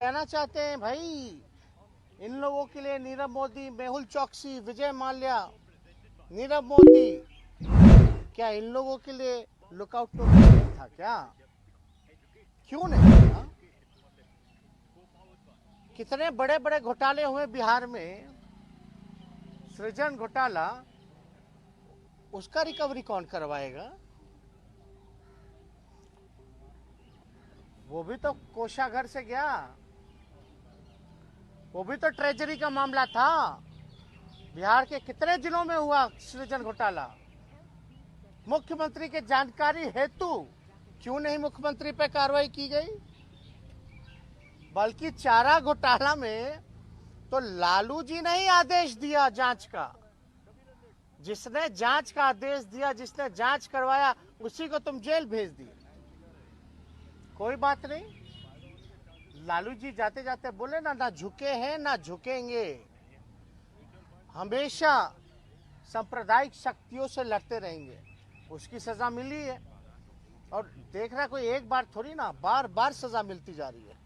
कहना चाहते हैं भाई, इन लोगों के लिए नीरव मोदी, मेहुल चौकसी, विजय माल्या, नीरव मोदी, क्या इन लोगों के लिए लुकआउट नोटिस नहीं था क्या? क्यों नहीं था? कितने बड़े बड़े घोटाले हुए बिहार में, सृजन घोटाला, उसका रिकवरी कौन करवाएगा? वो भी तो कोषागार से गया, वो भी तो ट्रेजरी का मामला था। बिहार के कितने जिलों में हुआ सृजन घोटाला? मुख्यमंत्री के जानकारी हेतु क्यों नहीं मुख्यमंत्री पे कार्रवाई की गई? बल्कि चारा घोटाला में तो लालू जी ने ही आदेश दिया जांच का। जिसने जांच का आदेश दिया, जिसने जांच करवाया, उसी को तुम जेल भेज दिए। कोई बात नहीं, लालू जी जाते जाते बोले ना झुके हैं ना झुकेंगे, हमेशा सांप्रदायिक शक्तियों से लड़ते रहेंगे। उसकी सजा मिली है, और देख रहा कोई एक बार थोड़ी ना, बार बार सजा मिलती जा रही है।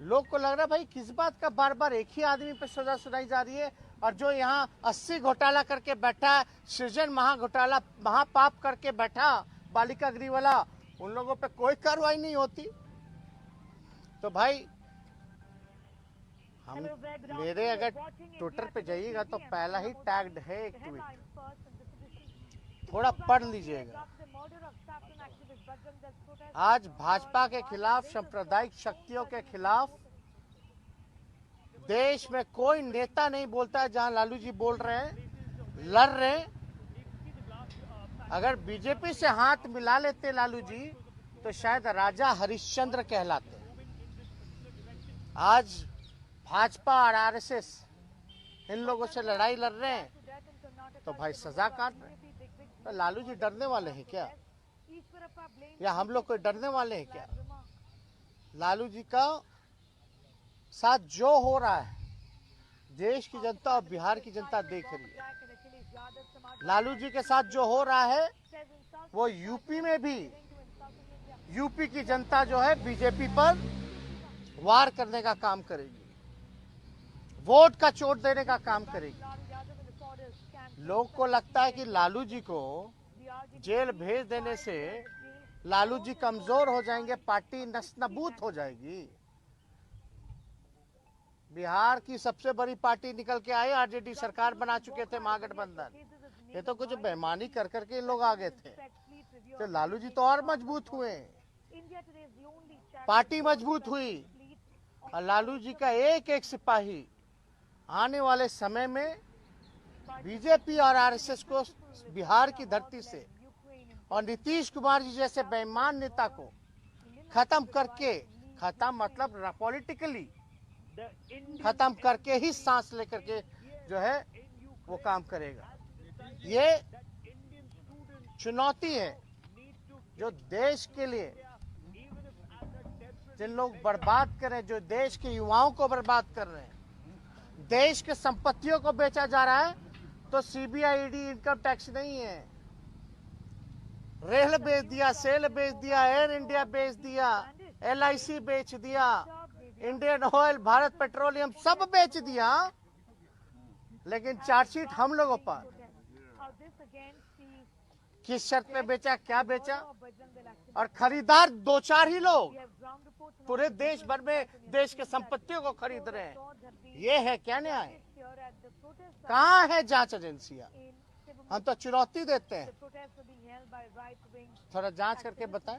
लोग को लग रहा है भाई किस बात का बार बार एक ही आदमी पे सजा सुनाई जा रही है, और जो यहाँ 80 घोटाला करके बैठा है, सृजन महाघोटाला, महापाप करके बैठा बालिका गृह वाला, उन लोगों पे कोई कार्रवाई नहीं होती। तो भाई हम मेरे अगर ट्विटर पे जाइएगा तो पहला ही टैग्ड है एक ट्वीट, थोड़ा पढ़ लीजिएगा। आज भाजपा के खिलाफ, सांप्रदायिक शक्तियों के खिलाफ देश में कोई नेता नहीं बोलता है जहां लालू जी बोल रहे हैं, लड़ रहे हैं। अगर बीजेपी से हाथ मिला लेते लालू जी तो शायद राजा हरिश्चंद्र कहलाते। आज भाजपा और आरएसएस इन लोगों से लड़ाई लड़ रहे हैं तो भाई सजा काट रहे हैं। तो लालू जी डरने वाले हैं क्या, या हम लोग कोई डरने वाले हैं क्या? लालू जी का साथ जो हो रहा है देश की जनता और बिहार की जनता देख रही है। लालू जी के साथ जो हो रहा है वो यूपी में भी, यूपी की जनता जो है बीजेपी पर वार करने का काम करेगी, वोट का चोट देने का काम करेगी। लोग को लगता है कि लालू जी को जेल भेज देने से लालू जी कमजोर हो जाएंगे, पार्टी नस्तानाबूद हो जाएगी। बिहार की सबसे बड़ी पार्टी निकल के आई, आरजेडी सरकार बना चुके थे महागठबंधन। ये तो कुछ बेईमानी कर करके लोग आ गए थे, तो लालू जी तो और मजबूत हुए, पार्टी मजबूत हुई, और लालू जी का एक एक सिपाही आने वाले समय में बीजेपी और आरएसएस को बिहार की धरती से और नीतीश कुमार जी जैसे बेईमान नेता को खत्म करके, खत्म मतलब पॉलिटिकली खत्म करके ही सांस लेकर के जो है वो काम करेगा। ये चुनौती है जो देश के लिए, जिन लोग बर्बाद कर रहे हैं, जो देश के युवाओं को बर्बाद कर रहे हैं, देश के संपत्तियों को बेचा जा रहा है। तो सीबीआई, ईडी, इनकम टैक्स नहीं है। रेल बेच दिया, सेल बेच दिया, एयर इंडिया बेच दिया, एलआईसी बेच दिया, इंडियन ऑयल, भारत पेट्रोलियम सब बेच दिया, लेकिन चार्जशीट हम लोगों पर। किस शर्त पे बेचा, क्या बेचा, और खरीदार दो चार ही लोग पूरे देश भर में देश के संपत्तियों को खरीद रहे हैं। ये है क्या न्याय? कहाँ है जांच एजेंसियां? हम तो चुनौती देते हैं, थोड़ा जांच करके बताएं।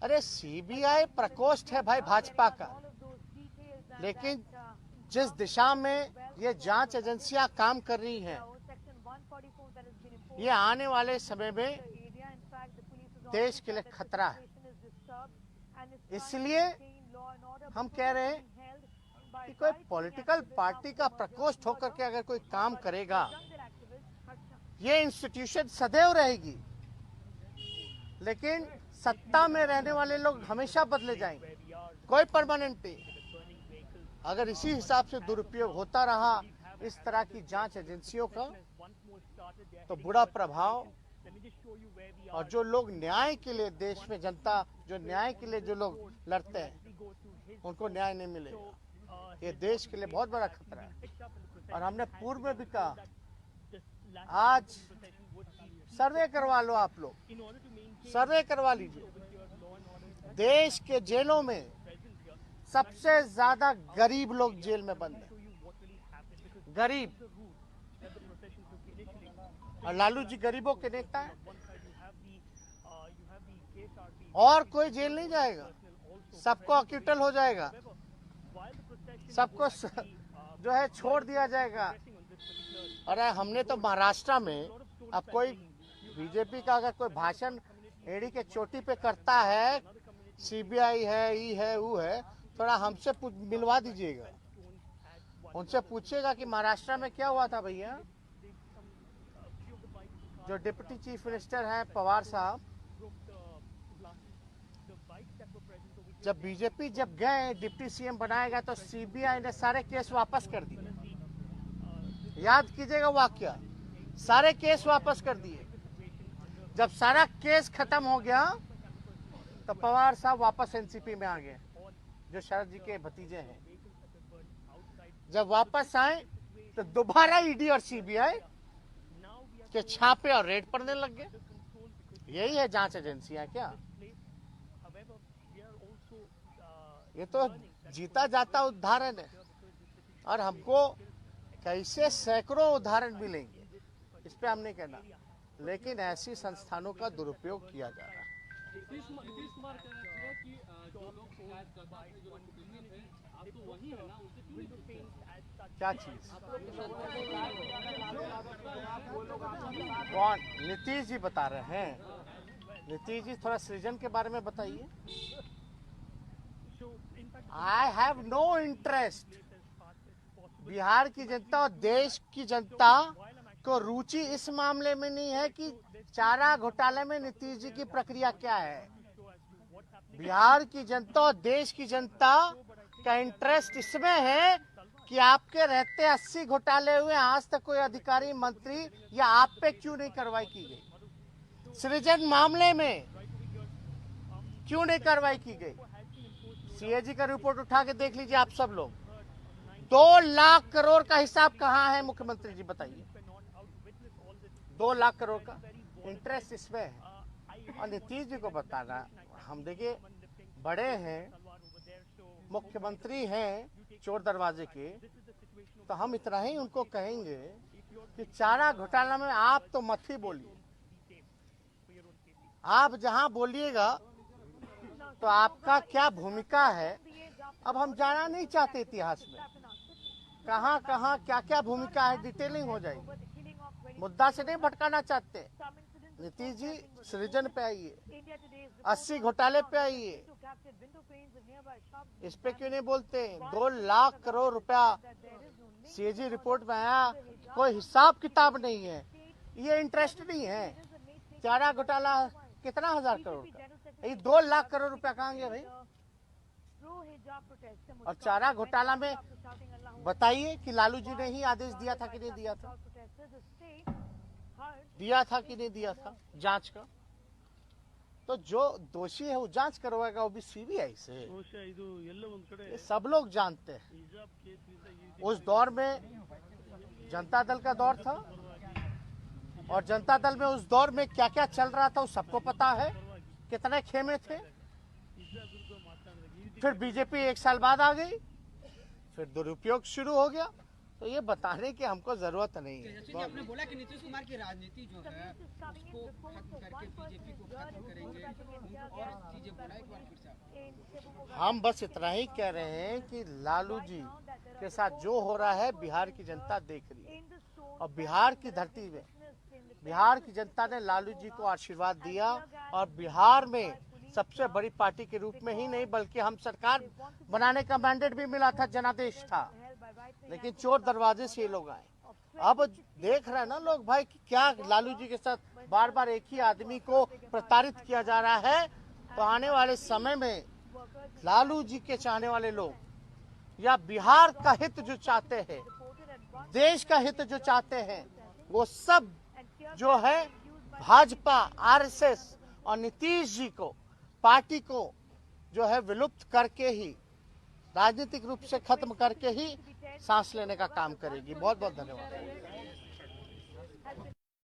अरे सीबीआई प्रकोष्ठ है भाई भाजपा का, लेकिन जिस दिशा में ये जांच एजेंसियां काम कर रही हैं, ये आने वाले समय में देश के लिए खतरा है। इसलिए हम कह रहे हैं कि कोई पॉलिटिकल पार्टी का प्रकोष्ठ होकर के अगर कोई काम करेगा, ये इंस्टीट्यूशन सदैव रहेगी, लेकिन सत्ता में रहने वाले लोग हमेशा बदले जाएंगे, कोई परमानेंट नहीं। अगर इसी हिसाब से दुरुपयोग होता रहा इस तरह की जांच एजेंसियों का, तो बुरा प्रभाव और जो लोग न्याय के लिए देश में जनता जो न्याय के लिए जो लोग लड़ते हैं उनको न्याय नहीं मिलेगा। ये देश के लिए बहुत बड़ा खतरा है। और हमने पूर्व में भी कहा, आज सर्वे करवा लो, आप लोग सर्वे करवा लीजिए। देश के जेलों में सबसे ज्यादा गरीब लोग जेल में बंद हैं, गरीब। और लालू जी गरीबों के नेता हैं। और कोई जेल नहीं जाएगा, सबको अक्यूटल हो जाएगा, सबको जो है छोड़ दिया जाएगा। अरे हमने तो महाराष्ट्र में, अब कोई बीजेपी का अगर कोई भाषण एड़ी के चोटी पे करता है, सीबीआई है, ई है, वो है, थोड़ा हमसे मिलवा दीजिएगा, उनसे पूछिएगा कि महाराष्ट्र में क्या हुआ था भैया। जो डिप्टी चीफ मिनिस्टर हैं पवार साहब, जब बीजेपी जब गए डिप्टी सीएम बनाएगा तो सीबीआई ने सारे केस वापस कर दिए। याद कीजिएगा वाकया, सारे केस वापस कर दिए। जब सारा केस खत्म हो गया तो पवार साहब वापस एनसीपी में आ गए, जो शरद जी के भतीजे हैं। जब वापस आए तो दोबारा ईडी और सीबीआई के छापे और रेड पड़ने लग गए। यही है जांच एजेंसियां क्या? ये तो जीता जाता उदाहरण है। और हमको कैसे सैकड़ों उदाहरण मिलेंगे, इस पे हम नहीं कहना, लेकिन ऐसी संस्थानों का दुरुपयोग किया जा रहा है। क्या चीज? कौन? नीतीश जी बता रहे हैं। नीतीश जी थोड़ा सृजन के बारे में बताइए। I have no interest. Bihar की जनता और देश की जनता को रुचि इस मामले में नहीं है कि चारा घोटाले में नीतीश जी की प्रक्रिया क्या है। बिहार की जनता और देश की जनता का इंटरेस्ट इसमें है कि आपके रहते 80 घोटाले हुए, आज तक कोई अधिकारी मंत्री या आप पे क्यों नहीं कार्रवाई की गई? सृजन मामले में क्यों नहीं कार्रवाई की गई? सीएजी का रिपोर्ट उठा के देख लीजिए आप सब लोग। 2 लाख करोड़ का हिसाब कहाँ है मुख्यमंत्री जी बताइए? 2 लाख करोड़ का इंटरेस्ट इसमें है। और नीतीश जी को बताना, हम देखिए बड़े हैं, मुख्यमंत्री हैं चोर दरवाजे के, तो हम इतना ही उनको कहेंगे कि चारा घोटाला में आप तो मत ही बोलिए। आप जहां बोलिएगा तो आपका क्या भूमिका है, अब हम जाना नहीं चाहते इतिहास में कहां कहां क्या क्या भूमिका है, डिटेलिंग हो जाएगी। मुद्दा से नहीं भटकाना चाहते। नीतीश जी सृजन पे आइए, 80 घोटाले पे आइए, इस पे क्यों नहीं बोलते? 2 लाख करोड़ रुपया सीएजी रिपोर्ट में आया, कोई हिसाब किताब नहीं है, ये इंटरेस्ट नहीं है। चारा घोटाला कितना हजार करोड़ का, ये 2 लाख करोड़ रुपया कहाँ गया भाई? और चारा घोटाला में बताइए कि लालू जी ने ही आदेश दिया था कि नहीं दिया था? दिया था कि नहीं दिया था जांच का? तो जो दोषी है वो जांच करवाएगा, वो भी सीबीआई से। ये सब लोग जानते हैं। उस दौर में जनता दल का दौर था, और जनता दल में उस दौर में क्या क्या चल रहा था वो सबको पता है, कितने खेमे थे। फिर बीजेपी 1 साल बाद आ गई, फिर दुरुपयोग शुरू हो गया। तो ये बताने की हमको जरूरत नहीं है। आपने बोला कि नीतीश कुमार की राजनीति जो है उसको खत्म करके बीजेपी को खत्म करेंगे, और चीजें बोला एक बार फिर से। हम बस इतना ही कह रहे हैं कि लालू जी के साथ जो हो रहा है बिहार की जनता देख रही है, और बिहार की धरती में बिहार की जनता ने लालू जी को आशीर्वाद दिया, और बिहार में सबसे बड़ी पार्टी के रूप में ही नहीं बल्कि हम सरकार बनाने का मैंडेट भी मिला था, जनादेश था, लेकिन चोर दरवाजे से ये लोग आए। अब देख रहे हैं ना लोग भाई कि क्या लालू जी के साथ बार बार एक ही आदमी को प्रताड़ित किया जा रहा है। तो आने वाले समय में लालू जी के चाहने वाले लोग या बिहार का हित जो चाहते हैं, देश का हित जो चाहते हैं, वो सब जो है भाजपा, आरएसएस और नीतीश जी को, पार्टी को जो है विलुप्त करके ही, राजनीतिक रूप से खत्म करके ही सांस लेने का काम करेगी। बहुत बहुत धन्यवाद।